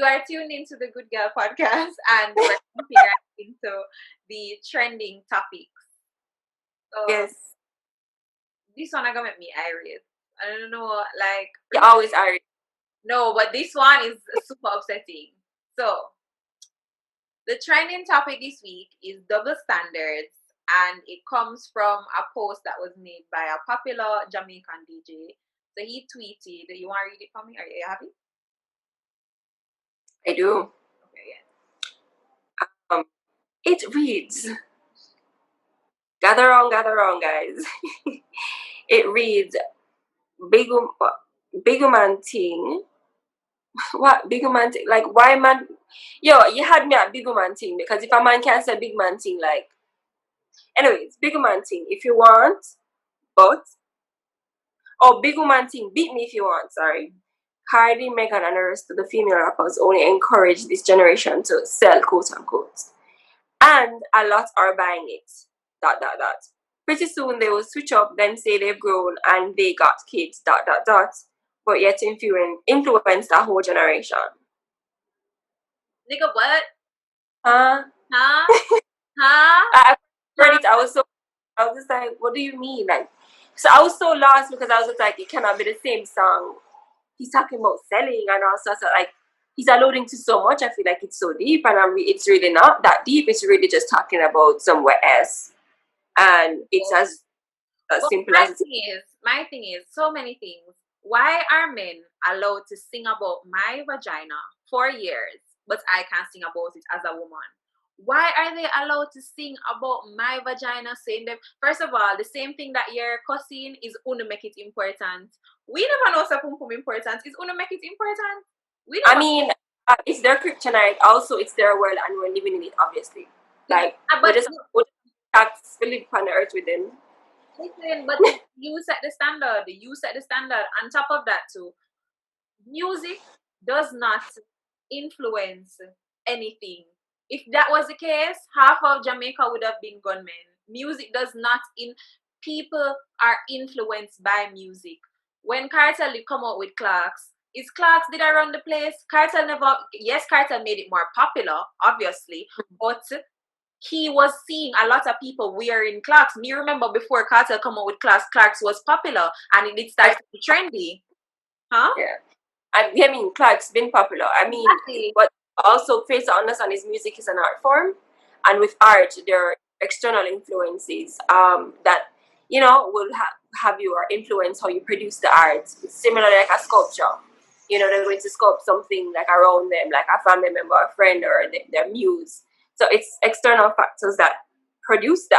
You are tuned into the Goodgal podcast, and we're jumping right into the trending topics. So Yes. this one are gonna make me irate. I don't know, like You always are. no, but this one is super upsetting. So the trending topic this week is double standards, and it comes from a post that was made by a popular Jamaican DJ. So he tweeted, you want to read it for me? Are you happy? I do. Okay, yeah. It reads, gather round, guys. It reads, big man thing. What big man thing? Like, why man? Yo, you had me at big man thing, because if a man can't say big man thing, like, anyways, big man thing. If you want, but big man thing. Beat me if you want. Sorry. Cardi, Megan, and the rest of the female rappers only encourage this generation to sell, quote unquote. And a lot are buying it. ... Pretty soon they will switch up, then say they've grown and they got kids. ... But yet influence that whole generation. Nigga, what? Huh? Huh? I read it. I was just like, what do you mean? Like, so I was so lost, because I was just like, it cannot be the same song. He's talking about selling and all sorts of, like, he's alluding to so much. I feel like it's so deep, and it's really not that deep. It's really just talking about somewhere else, and it's as simple as my thing is so many things. Why are men allowed to sing about my vagina for years, but I can't sing about it as a woman? Why are they allowed to sing about my vagina, saying them? First of all, the same thing that you're cussing is gonna make it important. We never know pum pum important. Is gonna make it important? I mean, it's their kryptonite. Also, it's their world, and we're living in it, obviously. Like, but just put tax live on the earth with them. Listen, but you set the standard. You set the standard. On top of that, too, music does not influence anything. If that was the case, half of Jamaica would have been gunmen. Music does not people are influenced by music. When Cartel did come out with Clarks, is Clarks did I run the place? Cartel made it more popular, obviously, but he was seeing a lot of people wearing Clarks. Me remember before Cartel come out with Clarks, Clarks was popular, and it did start to be trendy. Huh? Yeah. I mean, Clark's been popular. I mean, exactly. But also face to understand is music is an art form, and with art there are external influences that will have you or influence how you produce the art. It's similar like a sculpture. They're going to sculpt something like around them, like a family member, a friend, or their muse. So it's external factors that produce the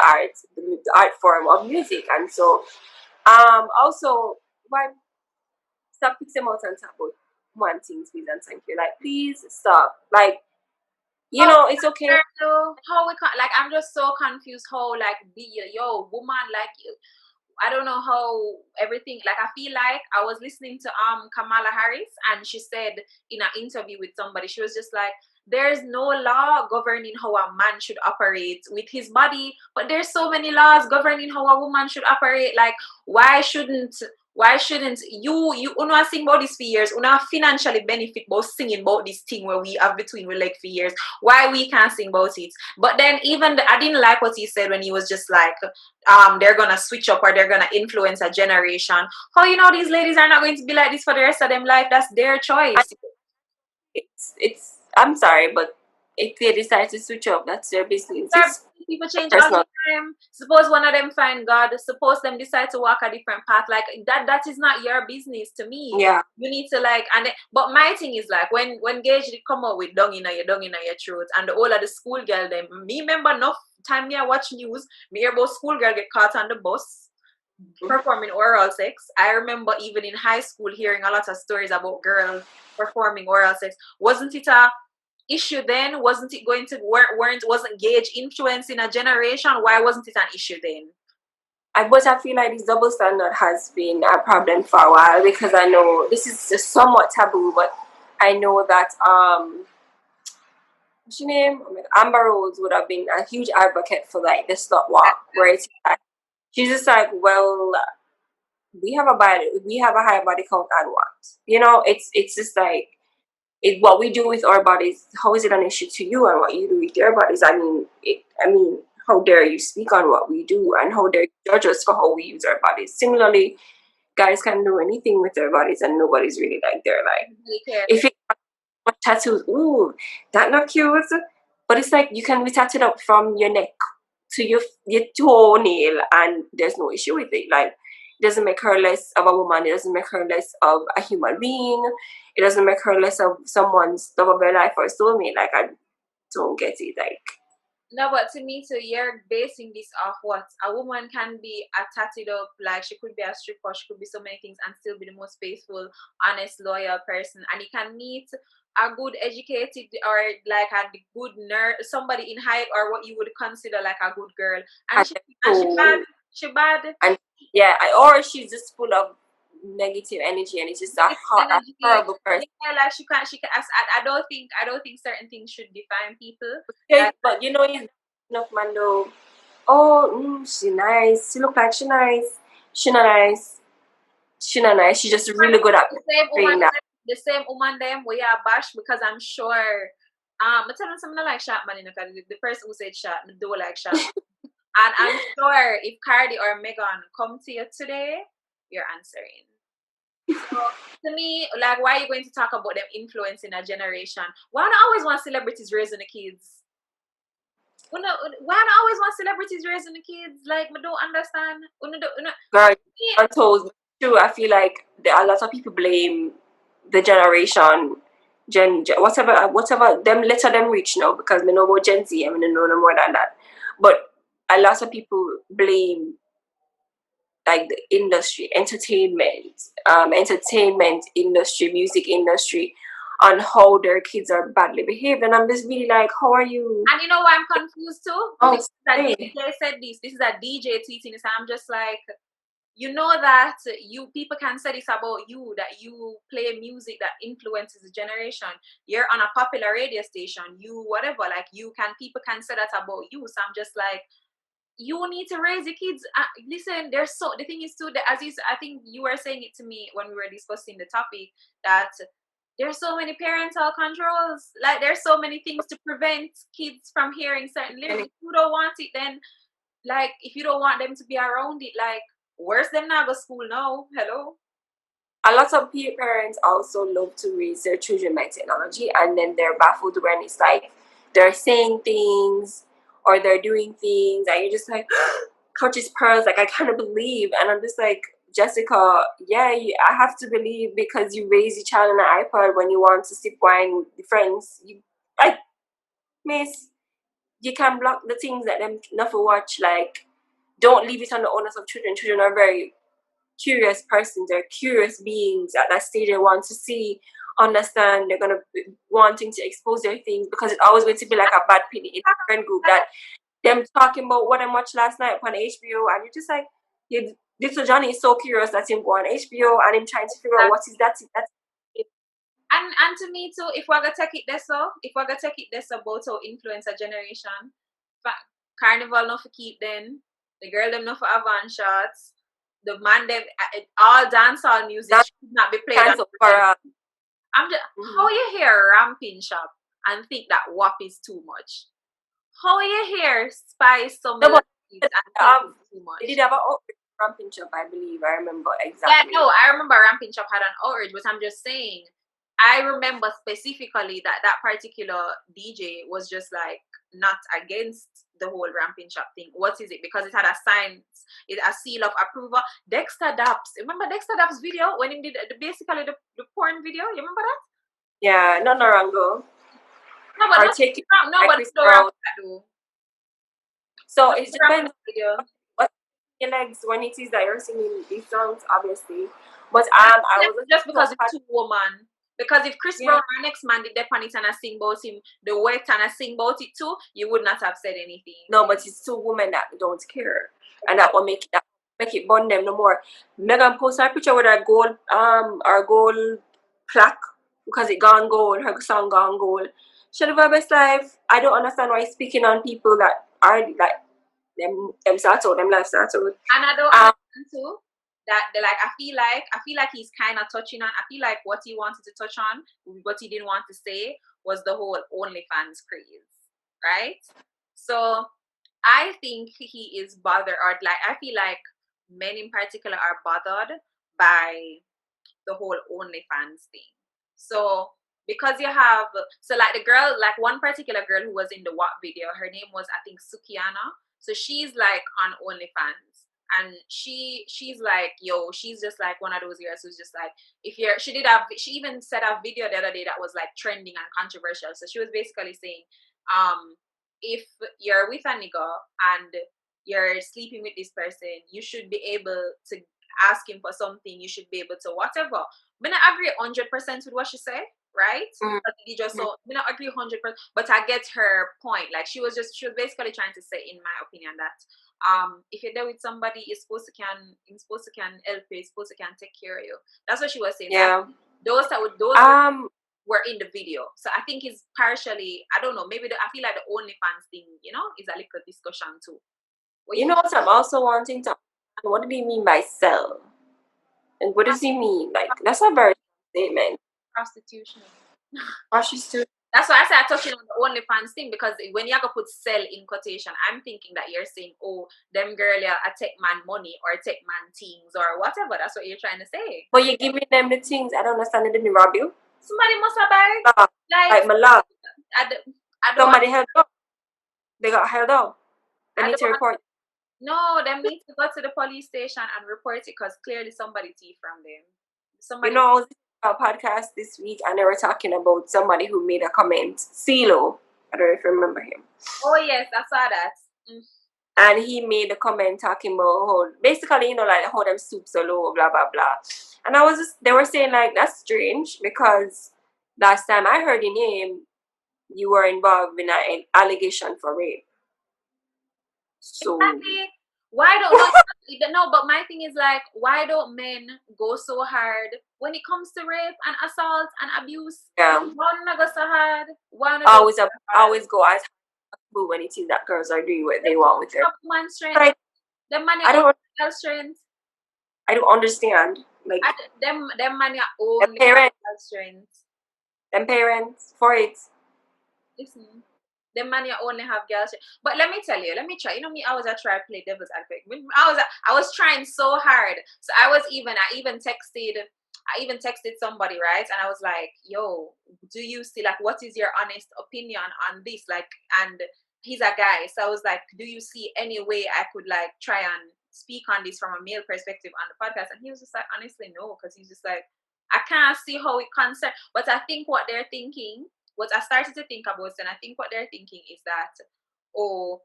art form of music. And so also, why stop fixing out and talk about one thing, please and thank you. Like, please stop. Like, it's okay. How we like, I'm just so confused. How like woman, like, I don't know how everything. Like, I feel like I was listening to Kamala Harris, and she said in an interview with somebody, she was just like, there's no law governing how a man should operate with his body, but there's so many laws governing how a woman should operate. Like, why shouldn't you sing about this for years? Una financially benefit about singing about this thing where we have between we like for years. Why we can't sing about it? But then I didn't like what he said when he was just like, they're gonna switch up or they're gonna influence a generation. How these ladies are not going to be like this for the rest of them life? That's their choice. It's I'm sorry, but if they decide to switch up, that's their business. People change all the time. Suppose one of them find God. Suppose them decide to walk a different path. Like that is not your business to me. Yeah. You need to but my thing is like when Gage did come out with dung in your throat, and all of the schoolgirl them. Me remember enough time me I watch news. Me hear about schoolgirl get caught on the bus performing oral sex. I remember even in high school hearing a lot of stories about girls performing oral sex. Wasn't it a issue then? Wasn't it going to wasn't Gage influencing a generation? Why wasn't it an issue then? But I feel like this double standard has been a problem for a while, because I know this is just somewhat taboo, but I know that what's your name? Amber Rose would have been a huge advocate for like the slut walk, where it's like she's just like, well, we have a high body count and what? It's just like, what we do with our bodies, how is it an issue to you, and what you do with your bodies? I mean, how dare you speak on what we do, and how dare you judge us for how we use our bodies? Similarly, guys can do anything with their bodies, and nobody's really like they're like, if it tattoos, ooh, that not cute. But it's like you can be tattooed up from your neck to your toenail, and there's no issue with it. Like, it doesn't make her less of a woman. It doesn't make her less of a human being. It doesn't make her less of someone's love of their life or soulmate. Like, I don't get it. Like, no, but to me, so you're basing this off what a woman can be a tatted up, like she could be a stripper, she could be so many things and still be the most faithful, honest, loyal person. And you can meet a good educated or like a good nerd, somebody in height or what you would consider like a good girl. And she bad. And yeah, or she's just full of negative energy, and it's just a horrible person. Yeah, like she can. I don't think certain things should define people. Yeah, but you know, enough man though. Oh, she nice. She look like she nice. She not nice. She not nice. She just really good at the same woman them we are bash, because I'm sure. I tell them something like shot man, the person who said shot, do like shot. And I'm sure if Cardi or Megan come to you today, you're answering. So to me, like, why are you going to talk about them influencing a generation? Why don't I always want celebrities raising the kids? Why don't I always want celebrities raising the kids? Like, I don't understand. Girl, I'm told true. I feel like a lot of people blame the generation, whatever them letter them reach now, because we know about Gen Z. I mean, I know no more than that. But a lot of people blame like the industry, entertainment industry, music industry, on how their kids are badly behaved. And I'm just really like, how are you? And you know why I'm confused too? Oh, DJ said this. This is a DJ tweeting this. I'm just like, you know that you people can say this about you, that you play music that influences the generation. You're on a popular radio station. You whatever, like people can say that about you. So I'm just like, you need to raise your kids. Listen, the thing is too that I think you were saying it to me when we were discussing the topic, that there's so many parental controls. Like, there's so many things to prevent kids from hearing certain lyrics. If you don't want it, then like if you don't want them to be around it, like worse them not go school now. Hello. A lot of parents also love to raise their children by technology, and then they're baffled when it's like they're saying things or they're doing things, and you're just like, clutches pearls, like I can't believe. And I'm just like, Jessica, yeah, I have to believe, because you raise your child on an iPad when you want to sip wine with friends. Miss, you can block the things that them never watch. Like, don't leave it on the onus of children. Children are very curious persons. They're curious beings at that stage. They want to see, understand. They're gonna be wanting to expose their things, because it's always going to be like a bad penny in a friend group that them talking about what I watched last night on HBO, and you're just like, little Johnny is so curious that him go on HBO and him trying to figure out what is that. And to me too, if we're gonna take it this about how influence a generation, Carnival not for keep them, the girl them not for avant shots, the man them all dancehall music should not be played. I'm just how you hear Ramping Shop and think that WAP is too much? How you hear Spice some and think too much? They did have an Ramping Shop, I believe. I remember exactly. Yeah, no, I remember Ramping Shop had an outrage, but I'm just saying, I remember specifically that particular DJ was just like not against the whole Ramping Shop thing. What is it? Because it had a sign, a seal of approval. Dexter Daps. Remember Dexter Daps' video when he did basically the porn video? You remember that? Yeah, no wrong though. No, but no wrong though. So it depends what your legs when it is that you're singing these songs, obviously. But I was just because it's two woman. Because if Chris Brown, our next man, did that on it and I sing about him, the wet and I sing about it too, you would not have said anything. No, but it's two women that don't care, and that will make it bond them no more. Megan posted a picture with her gold plaque, because it gone gold, her song gone gold. She live her best life. I don't understand why he's speaking on people that are like them start out, them life start out. And I don't understand too. that like I feel like he's kind of touching on. I feel like what he wanted to touch on, what he didn't want to say, was the whole OnlyFans craze, right? So I think he is bothered, or like I feel like men in particular are bothered by the whole OnlyFans thing. So because you have, so like the girl, like one particular girl who was in the WAP video, her name was I think Sukiana. So she's like on OnlyFans, and she's like, yo, she's just like one of those girls who's just like, if you're, she even said a video the other day that was like trending and controversial. So she was basically saying, if you're with a nigga and you're sleeping with this person, you should be able to ask him for something. You should be able to whatever. I agree 100% with what she said, right? But you just so I agree 100%, but I get her point. Like she was basically trying to say, in my opinion, that if you're there with somebody, you're supposed to can help you, you're supposed to can take care of you. That's what she was saying. Yeah. Those were in the video. So I think it's partially, I don't know, maybe I feel like the OnlyFans thing, is a little discussion too. You know what I'm also wanting to, what did he mean by sell? And what does he mean? Like, that's a very statement. Prostitution. That's why I said touching on the OnlyFans thing, because when you have to put sell in quotation, I'm thinking that you're saying, oh, them girl, I take man money or take man things or whatever. That's what you're trying to say. But you're giving them the things. I don't understand. They didn't rob you. Somebody must have buy. Like my love. I don't Somebody held up. They got held up. They need to report. No, them need to go to the police station and report it, because clearly somebody thief from them. You know, I was on a podcast this week and they were talking about somebody who made a comment. CeeLo. I don't know if you remember him. Oh yes, I saw that. And he made a comment talking about how, basically, like how them stoop so low, blah blah blah. And they were saying like, that's strange, because last time I heard your name, you were involved in an allegation for rape. So exactly. Why don't no? But my thing is like, why don't men go so hard when it comes to rape and assault and abuse? Yeah. Why not go so hard? Always go as hard when it is that girls are doing what they want with their man strength. Like, them man girl strength. I don't understand. Like them man your own parents strength. Them parents for it. Listen. The man you only have girls. But let me tell you, let me try. You know me, I was trying to play devil's advocate. I was trying so hard. So I even texted somebody, right? And I was like, yo, do you see, like, what is your honest opinion on this? Like, and he's a guy. So I was like, do you see any way I could like try and speak on this from a male perspective on the podcast? And he was just like, honestly, no, because he's just like, I can't see how it concerns. But I think what they're thinking, what I started to think about, and I think what they're thinking is that, oh,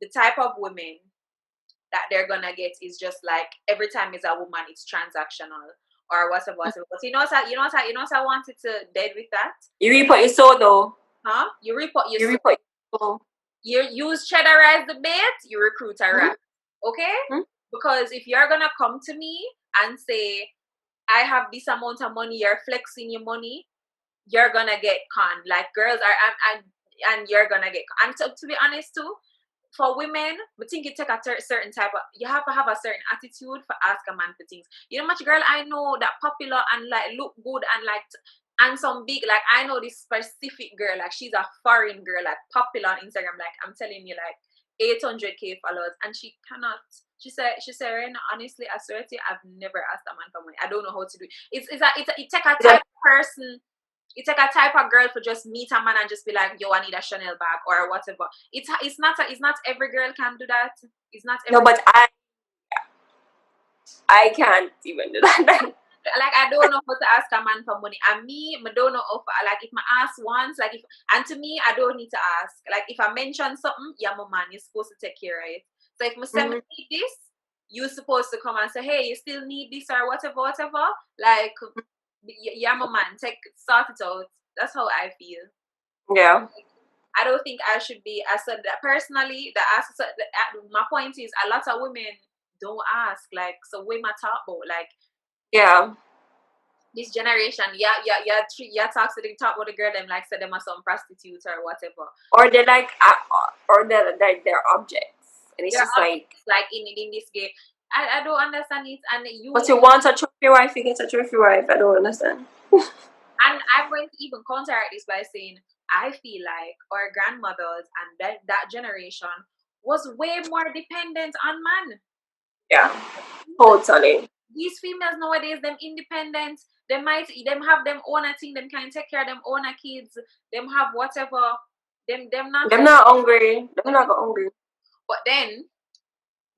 the type of women that they're gonna get is just like, every time it's a woman, it's transactional or whatever. But you know what I wanted to dead with that. You report your soul though. Huh? You report your soul. You use cheddarize the bait, you recruit a rat. Okay? Because if you're gonna come to me and say, I have this amount of money, you're flexing your money, you're gonna get conned. Like, girls are, and you're gonna get conned. And to be honest too, for women, I think it take a certain type of, you have to have a certain attitude for ask a man for things. You know much girl I know that popular and like look good and like, and some big, like I know this specific girl, like she's a foreign girl, like popular on Instagram, like I'm telling you, like 800k followers, and she cannot. She said, Rena, honestly, I swear to you, I've never asked a man for money. I don't know how to do it. It take a type of person. It's like a type of girl for just meet a man and just be like, yo, I need a Chanel bag or whatever. It's not every girl can do that. It's not every. No, but I can't even do that. Like, I don't know how to ask a man for money. And me, I don't know if I ask once, like, and to me, I don't need to ask. Like, if I mention something, yeah, my man, you're supposed to take care of it. So if I say I need this, you're supposed to come and say, hey, you still need this or whatever. Like, yeah, my man, sort it out. That's how I feel. Yeah. I don't think I should be. I said that personally. My point is, a lot of women don't ask. Like, so we might talk about, like, yeah, this generation, talks to the talk about the girl, them like say them are some prostitutes or whatever, or they're like, or they're objects, and it's just like in this game. I don't understand it. And But you want a trophy wife, you get a trophy wife. I don't understand. And I'm going to even counteract this by saying I feel like our grandmothers and that generation was way more dependent on man. Yeah, totally. These females nowadays, them independent. Them have them own a thing. Them can take care of them own a kids. Them have whatever. Them not. Them not hungry. Them not hungry. But then,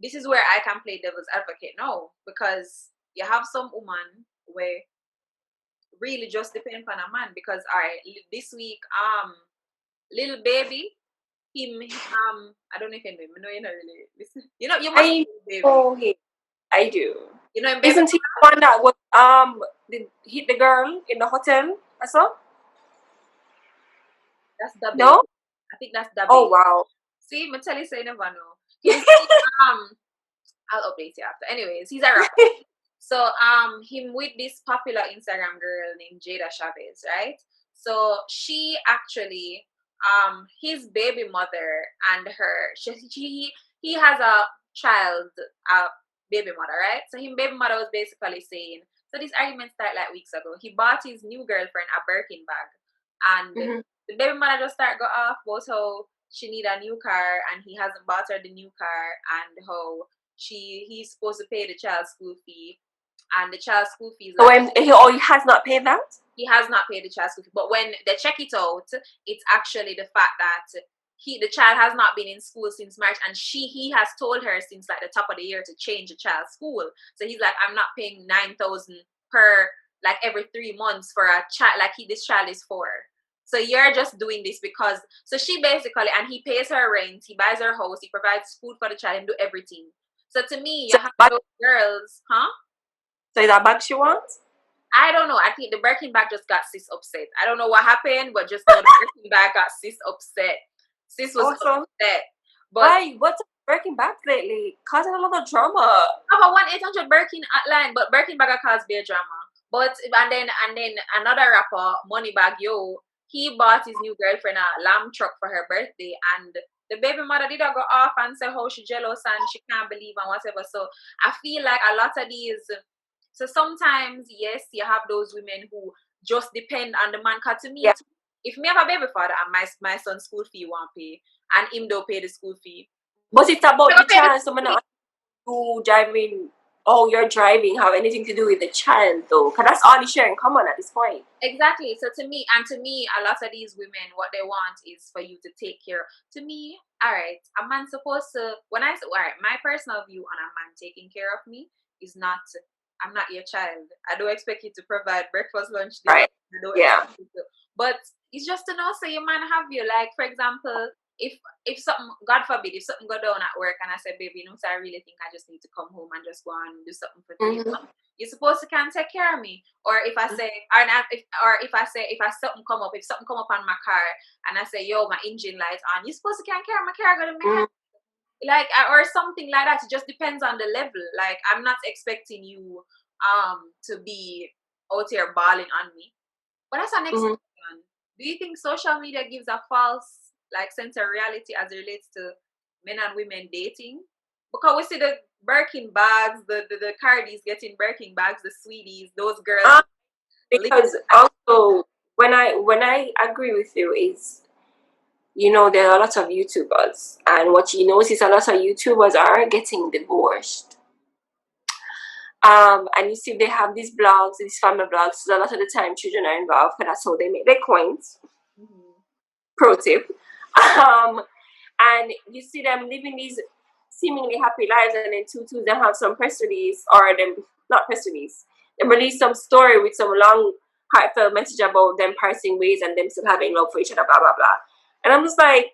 this is where I can play devil's advocate now, because you have some woman where really just depend on a man. Because all right, this week, little baby, him, I don't know if you know him. No, you not really listen. You know, you must know baby. Oh, I do. You know him, baby. Isn't he the one that was hit the girl in the hotel? I saw. That's the no. I think that's the. Oh wow. See, me tell you, say you never know. I'll update you after. Anyways, he's a rapper. So him with this popular Instagram girl named Jada Chavez, right? So she actually his baby mother and her he has a child, a baby mother, right? So him baby mother was basically saying, so this argument started like weeks ago. He bought his new girlfriend a Birkin bag, and the baby mother just started go off about how she need a new car and he hasn't bought her the new car, and how he's supposed to pay the child's school fee, and the child's school fees. He has not paid that. He has not paid the child's school fee, but when they check it out, it's actually the fact that the child has not been in school since March, and he has told her since like the top of the year to change the child's school. So he's like, I'm not paying 9,000 per like every 3 months for a child. Like this child is 4. So you're just doing this because, so she basically, and he pays her rent, he buys her house, he provides food for the child, and do everything. So to me, you have those girls, huh? So is that bag she wants? I don't know. I think the Birkin bag just got sis upset. I don't know what happened, but just know the Birkin bag got sis upset. Sis was upset. But why? What's a Birkin bag lately? Causing a lot of drama. I have a 1-800 Birkin line, but Birkin bag caused beer drama. But and then another rapper, Moneybag Yo, he bought his new girlfriend a lamb truck for her birthday, and the baby mother did go off and say how she jealous and she can't believe and whatever. So I feel like a lot of these. So sometimes, yes, you have those women who just depend on the man. Cause to me, if me have a baby father and my son's school fee won't pay, and him don't pay the school fee. But it's about the child. Someone who driving. Oh, you're driving have anything to do with the child though, because that's all they share in common at this point. Exactly. So to me, a lot of these women, what they want is for you to take care. To me, all right, a man supposed to. When I say, all right, my personal view on a man taking care of me is not. I'm not your child. I don't expect you to provide breakfast, lunch, dinner. Right. But it's just to know, so your man have you. Like, for example, if something, God forbid, if something go down at work and I say, baby, so I really think I just need to come home and just go and do something for 3 months. You're supposed to can take care of me. Or if I say, if something come up on my car and I say, yo, my engine light on, you're supposed to can care of my car, go to me. Like, or something like that. It just depends on the level. Like, I'm not expecting you to be out here balling on me. But that's our next question. Do you think social media gives a false sense of reality as it relates to men and women dating? Because we see the Birkin bags, the Cardis getting Birkin bags, the Sweeties, those girls. Because also when I agree with you is, there are a lot of YouTubers, and what you notice a lot of YouTubers are getting divorced. And you see they have these blogs, these family blogs, so a lot of the time children are involved, because that's how they make their coins. Pro tip. And you see them living these seemingly happy lives, and then two they have some press release, or them not press release, they release some story with some long heartfelt message about them parting ways and them still having love for each other, blah blah blah. And I'm just like,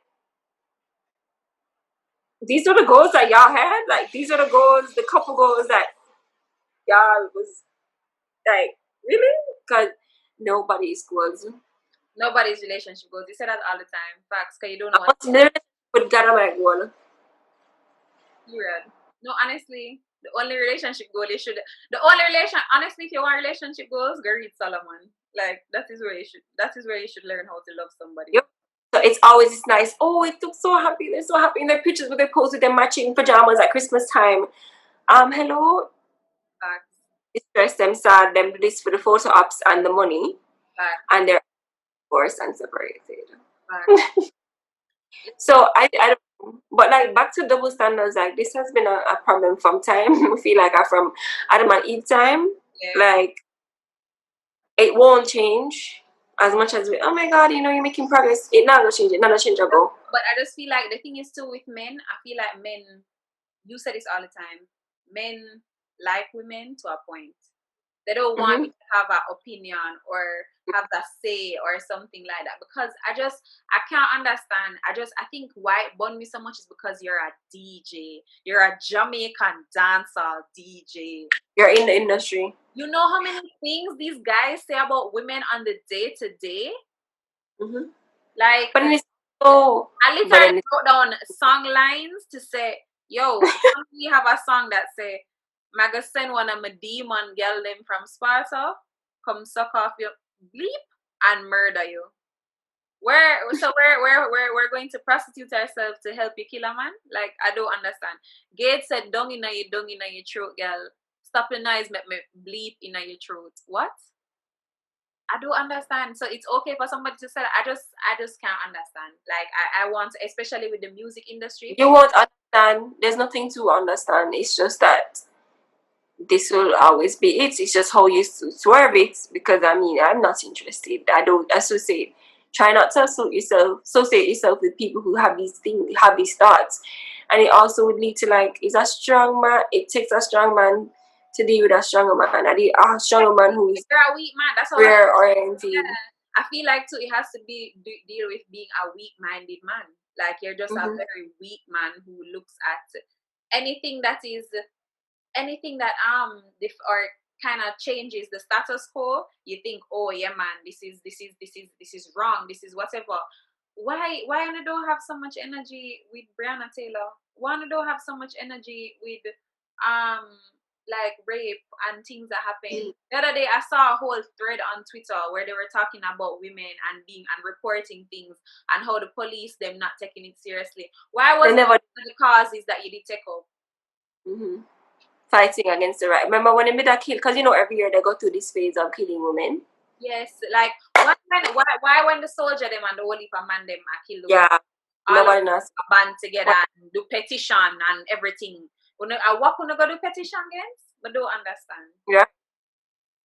these are the goals that y'all had? Like, these are the goals, the couple goals that y'all was like, really? Because nobody's goals. Nobody's relationship goals. You say that all the time. Facts, because you don't know what with God, my goal. Period. No, honestly, the only relationship goal honestly, if you want relationship goals, go read Solomon. Like, that is where you should learn how to love somebody. Yep. So it's nice. Oh, it looks so happy. They're so happy in their pictures, where they post with their matching pajamas at Christmas time. Hello, Facts. stress them, sad them, do this for the photo ops and the money, Facts. and they're divorced and separated. Facts. So I don't know. But like back to double standards, like this has been a problem from time. I feel like I from Adam and Eve time. Yeah. Like it won't change as much as we, oh my god, you know, you're making progress. It not gonna change, it not gonna change or go. But I just feel like the thing is too with men, I feel like men, you say this all the time, men like women to a point. They don't want you to have an opinion or have that say or something like that, because I can't understand. I think why it bond me so much is because you're a DJ. You're a Jamaican dancehall DJ. You're in the industry. You know how many things these guys say about women on the day to day? Like, but it's so, I literally wrote down song lines to say, yo, we have a song that say, Maga send one of my demon girl them from Sparta, come suck off your bleep and murder you. We're going to prostitute ourselves to help you kill a man? Like, I don't understand. Gate said, dung inna your throat, girl. Stop the noise, make me bleep inna your throat. What? I don't understand. So it's okay for somebody to say that. I just can't understand. Like I want, especially with the music industry. You won't understand. There's nothing to understand. It's just that this will always be it. It's just how you swerve it, because I mean I'm not interested. I don't associate. Try not to associate yourself with people who have these things, have these thoughts. And it also would lead to like, is a strong man, it takes a strong man to deal with a stronger man. And a stronger man who is you're a weak man, that's all rare oriented. Yeah. I feel like too it has to be deal with being a weak minded man. Like you're just a very weak man who looks at anything that or kind of changes the status quo. You think, oh yeah man, this is wrong, this is whatever. Why I don't have so much energy with Breonna Taylor? Why I don't have so much energy with like rape and things that happen? The other day I saw a whole thread on Twitter where they were talking about women and reporting things and how the police them not taking it seriously. Why was the causes that you did take up? Fighting against the right. Remember when they made that kill? Because you know every year they go through this phase of killing women. Yes, like why when the soldier them and the whole heap of man them are killed? Yeah, nobody knows. Band together and do petition and everything. What gonna go do petition against? But don't understand. Yeah.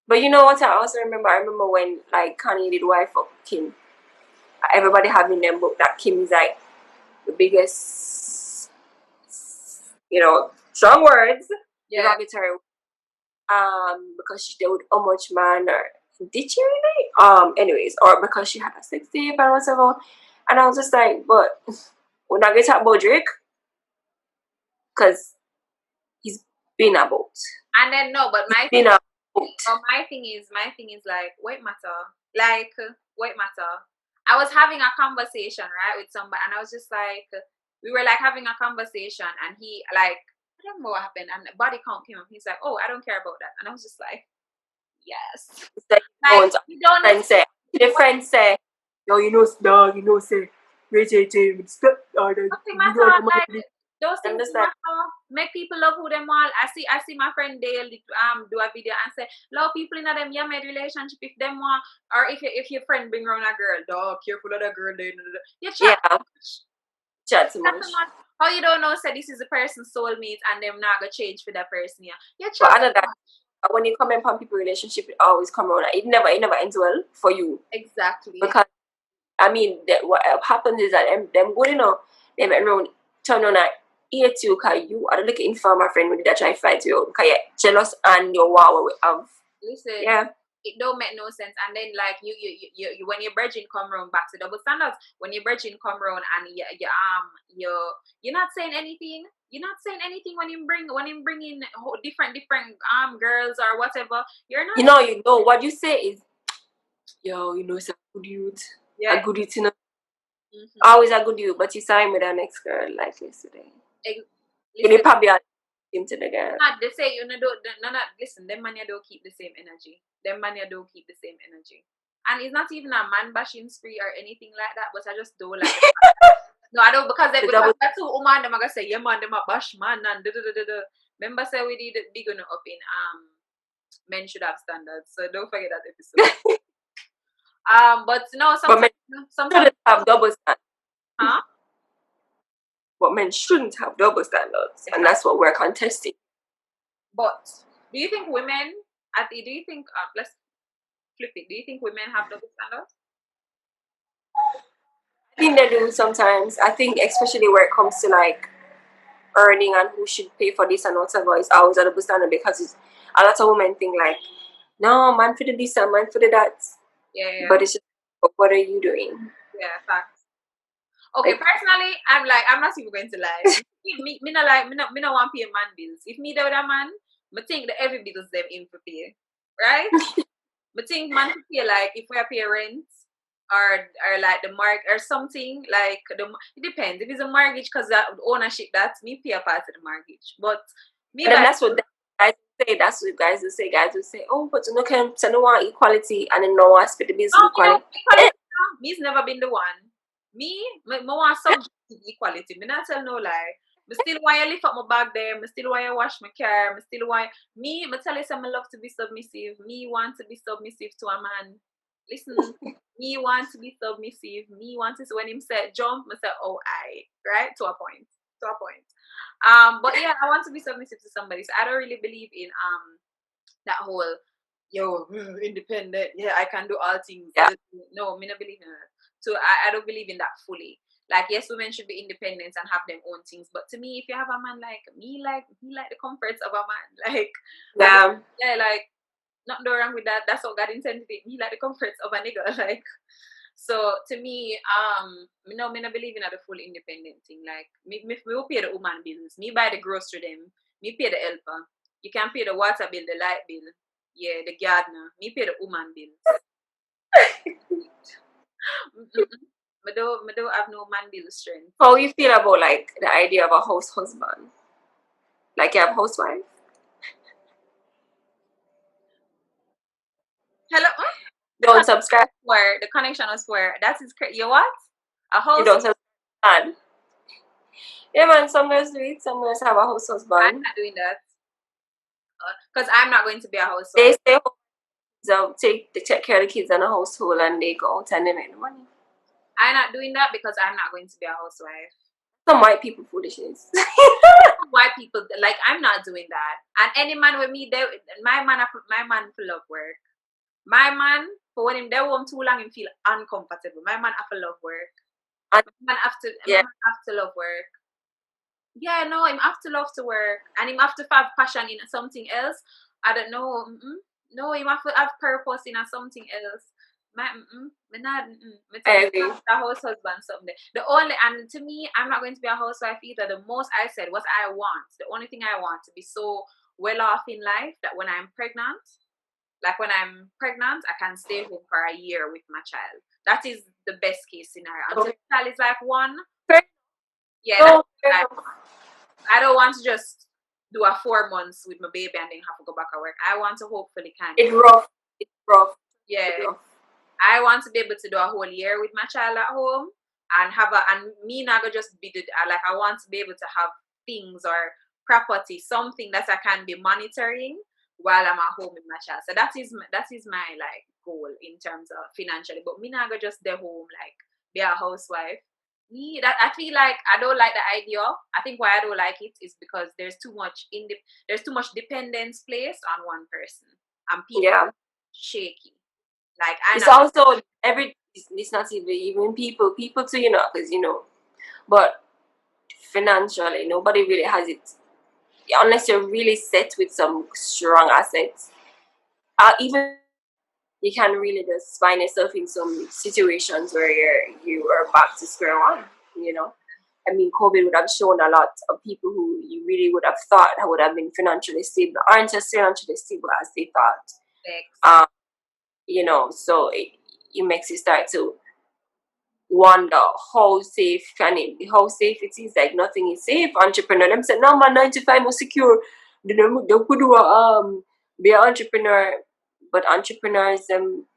But you know what I also remember? I remember when like Kanye did wife of Kim. Everybody having them book that Kim is like the biggest, you know, strong words. Yeah. Because they would how much man, or did she really? Anyways, or because she had a sex tape and whatever. And I was just like, but we're not gonna talk about Drake, because he's been about. And then no, but my thing is like, wait matter. Like, wait matter. I was having a conversation, right, with somebody, and I was just like, we were like having a conversation, and he like, I don't know what happened, and the body count came up. He's like, oh, I don't care about that. And I was just like, yes. It's like you don't the friend say, yo, you know, dog, you know, say, nothing matter. Like, those things matter. Make people love who them all. I see my friend Dale do a video and say, love people in them you made relationship if them want, or if your friend bring around a girl, dog, careful of that girl. You chat too much. How you don't know say this is a person's soulmate and them not gonna change for that person, yeah. You chat. But other than that, when you comment upon people's relationship, it always come around. It never ends well for you. Exactly. Because I mean, what happens is that them good, you know, them around turn on hate you because you are looking for my friend when they try to fight you because you're jealous and your wow have. Listen, yeah, it don't make no sense. And then like you when your brethren come round, back to double standards, when your brethren come round and you're not saying anything. You're not saying anything when you bring in different girls or whatever. You're not. You know what you say is, yo, you know, it's a good youth. Yeah. A good youth, you know. Always a good youth, but you saw him with an ex girl like yesterday. You probably him to the girl. They say listen, them man don't keep the same energy. Them man don't keep the same energy. And it's not even a man bashing spree or anything like that, but I just don't like No, I don't, because that's two woman them are gonna say, yeah man, them a bash man and Remember, say we did big on up in men should have standards. So don't forget that episode. But no, sometimes shouldn't have double standards. Huh? But men shouldn't have double standards, and that's what we're contesting. But do you think women? Do you think? Let's flip it. Do you think women have double standards? I think they do sometimes. I think especially where it comes to like earning and who should pay for this and whatever, it's always a double standard because it's a lot of women think like, no, man for the this and man for the that. Yeah. But it's just, what are you doing? Yeah, facts. Okay, personally, I'm not even going to lie. me not want to pay man bills. If me there with a man, I think that every bills them in for pay, right? I think man to pay like if we are pay rent or like the mark or something like it depends. If it's a mortgage because that ownership, that's me pay a part of the mortgage. But me, and that's what guys say. That's what guys will say. Guys will say, oh, but you know, so no want equality and then no one split the bills equality. Me's never been the one. Me want subject to equality. Me not tell no lie. Me still want you lift up my bag there. Me still want you wash my car. Me still want me tell you something. I love to be submissive. Me want to be submissive to a man. Listen, me want to be submissive. Me want to when him say jump, me say oh right to a point. But yeah, I want to be submissive to somebody. So I don't really believe in that whole independent. Yeah, I can do all things. Yeah. No, me not believe in that. So I don't believe in that fully. Like yes, women should be independent and have their own things. But to me, if you have a man like me, like the comforts of a man, like like nothing wrong with that. That's what God intended it. Me like the comforts of a nigga, like. So to me, me not believe in the full independent thing. Like me will pay the woman bills. Me buy the grocery them. Me pay the helper. You can pay the water bill, the light bill. Yeah, the gardener. Me pay the woman bills. Me don't have no man bill strength. How you feel about like the idea of a house husband? Like you have a housewife? Hello? Don't subscribe. Where the connection was where that is crazy. You what? A house? You don't subscribe. Yeah, man. Some girls do it. Some girls have a house husband. I'm not doing that because I'm not going to be a housewife. They stay home. So they take care of the kids and the household, and they go out and they make the money. I'm not doing that because I'm not going to be a housewife. Some white people foolishness. White people like I'm not doing that. And any man with me, my man full of work. My man for when him there home too long, him feel uncomfortable. My man have to love work. My man have to love work. Yeah, no, him have to love to work, and him have to have passion in something else. I don't know. No, him have to have purpose in something else. I agree. A house husband someday. And to me, I'm not going to be a housewife either. The most I said was I want. The only thing I want to be so well off in life that when I'm pregnant, I can stay home for a year with my child. That is the best case scenario. Until the child is like 1. Yeah, I don't want to just do a 4 months with my baby and then have to go back to work. I want to hopefully can. It's rough. Yeah. It's rough. I want to be able to do a whole year with my child at home and me not just be I want to be able to have things or property, something that I can be monitoring while I'm at home with my child. So that is my like goal in terms of financially. But me not just stay home like be a housewife. I feel like I don't like the idea. I think why I don't like it is because there's too much dependence placed on one person and people shaky. Like it's also it's not even people too, because but financially nobody really has it unless you're really set with some strong assets. Even you can really just find yourself in some situations where you are back to square one. I mean, COVID would have shown a lot of people who you really would have thought would have been financially stable aren't just financially stable as they thought. So it makes you start to wonder how safe it is. Like nothing is safe. Entrepreneur, them say no man 95 was secure. They could do be an entrepreneur, but entrepreneurs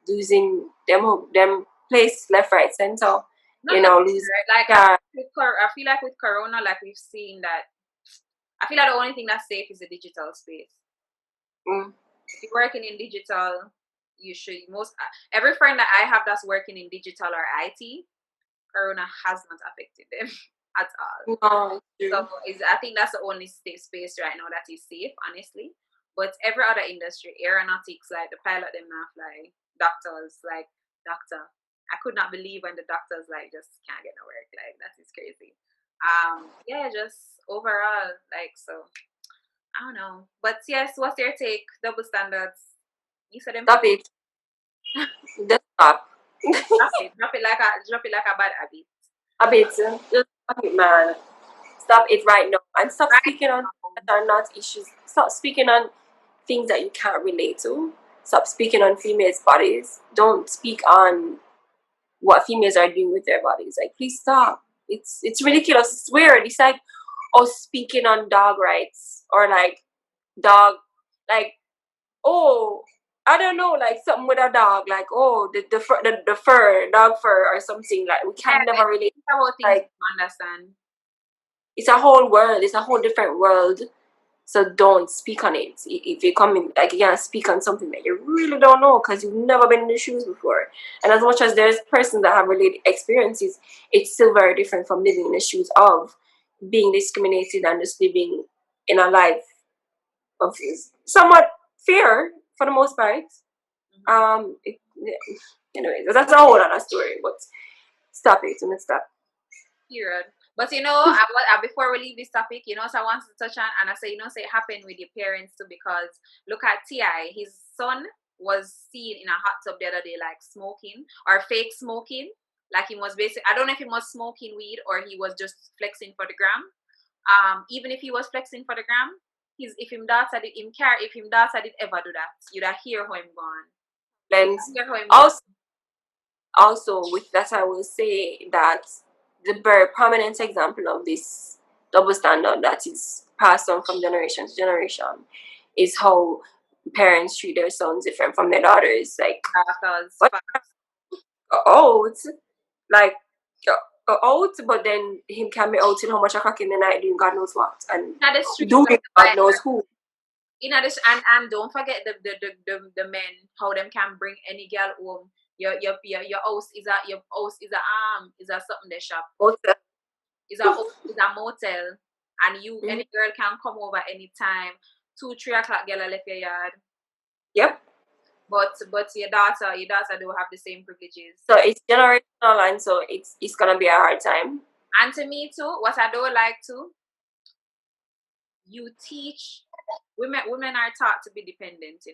losing them place left, right, center. Losing like I feel like with Corona, like we've seen that I feel like the only thing that's safe is the digital space. Mm. If you're working in digital, you should every friend that I have that's working in digital or IT, Corona has not affected them at all. No, So I think that's the only safe space right now that is safe, honestly. But every other industry, aeronautics, like the pilot them now fly, doctors, like doctor. I could not believe when the doctors like just can't get no work. Like that is crazy. Yeah, just overall, like so I don't know. But yes, what's your take? Double standards. You said them. Stop it. Just stop. Drop it like a bad habit. A bit. Just stop it, man. Stop it right now. And stop speaking on things that are not issues. Stop speaking on things that you can't relate to. Stop speaking on females' bodies. Don't speak on what females are doing with their bodies. Like, please stop. It's ridiculous. It's weird. It's like us speaking on dog rights or like dog, like, oh, I don't know, like something with a dog, like, oh, the fur, dog fur or something. Like, we can never relate. Like, understand. It's a whole world. It's a whole different world. So don't speak on it. If you come in, like, you can't speak on something that you really don't know because you've never been in the shoes before. And as much as there's persons that have related experiences, it's still very different from living in the shoes of being discriminated and just living in a life of somewhat fear for the most part. Anyways, that's a whole other story. But stop it. Let's stop. Period. But before we leave this topic, so I want to touch on, and I say, say it happened with your parents too, because look at T.I. His son was seen in a hot tub the other day, like smoking or fake smoking. Like he was I don't know if he was smoking weed or he was just flexing for the gram. Even if he was flexing for the gram, if him daughter did ever do that, you'd hear how him gone. And also with that, I will say that the very prominent example of this double standard that is passed on from generation to generation is how parents treat their sons different from their daughters. Like, it's out, but then him can be out in how much a cock in the night doing God knows what, and doing God knows who. And don't forget the men, how them can bring any girl home. Your house is a something they shop. Motel. Is a motel, and any girl can come over anytime. 2-3 o'clock, girl left your yard. Yep. But your daughter do have the same privileges. So it's generational, and so it's gonna be a hard time. And to me too, what I don't like too, you teach women are taught to be dependent,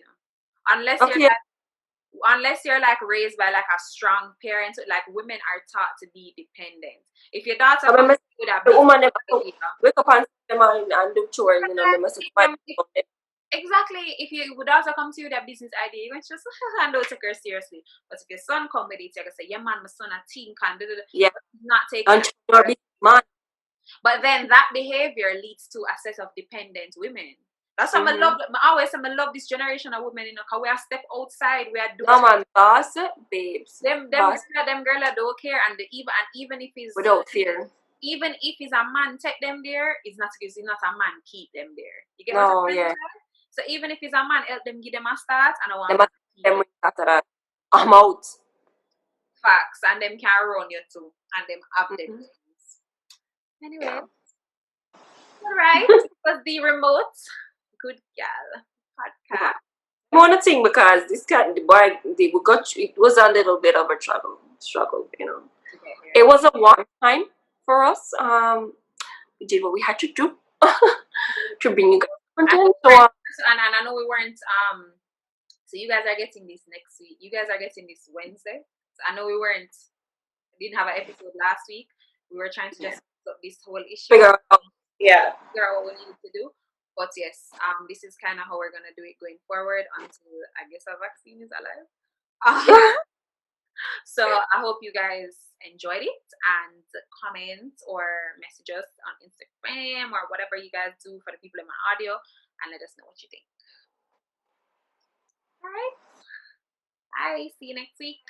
unless you're like raised by like a strong parent, like women are taught to be dependent. If your daughter comes with a woman wake up and do chores, exactly. If your daughter comes to you with a business idea, you're just and don't take her seriously. But if your son come with it, you're gonna say, yeah man, my son a teen can not taking man. But then that behavior leads to a set of dependent women. That's why I always say I love this generation of women, because we are step outside, we are doing boss babes. Them girls don't care, and even if it's without fear. Even if it's a man take them there, it's not a man keep them there. You get what I'm saying? So even if it's a man, help them, give them a start, and I want them after that. I'm out. Facts, and them can run you too, and them have them. Anyway, all right. It was the remote Goodgal podcast. One thing, because this cat, the boy, it was a little bit of a struggle, It was a warm time for us. We did what we had to do to bring you guys content. And I know we weren't. So you guys are getting this next week. You guys are getting this Wednesday. So I know we didn't have an episode last week. We were trying to just up this whole issue. Figure out what we need to do. But yes, this is kind of how we're gonna do it going forward until I guess a vaccine is alive. So I hope you guys enjoyed it, and comment or message us on Instagram or whatever you guys do for the people in my audio, and let us know what you think. All right. Bye. See you next week.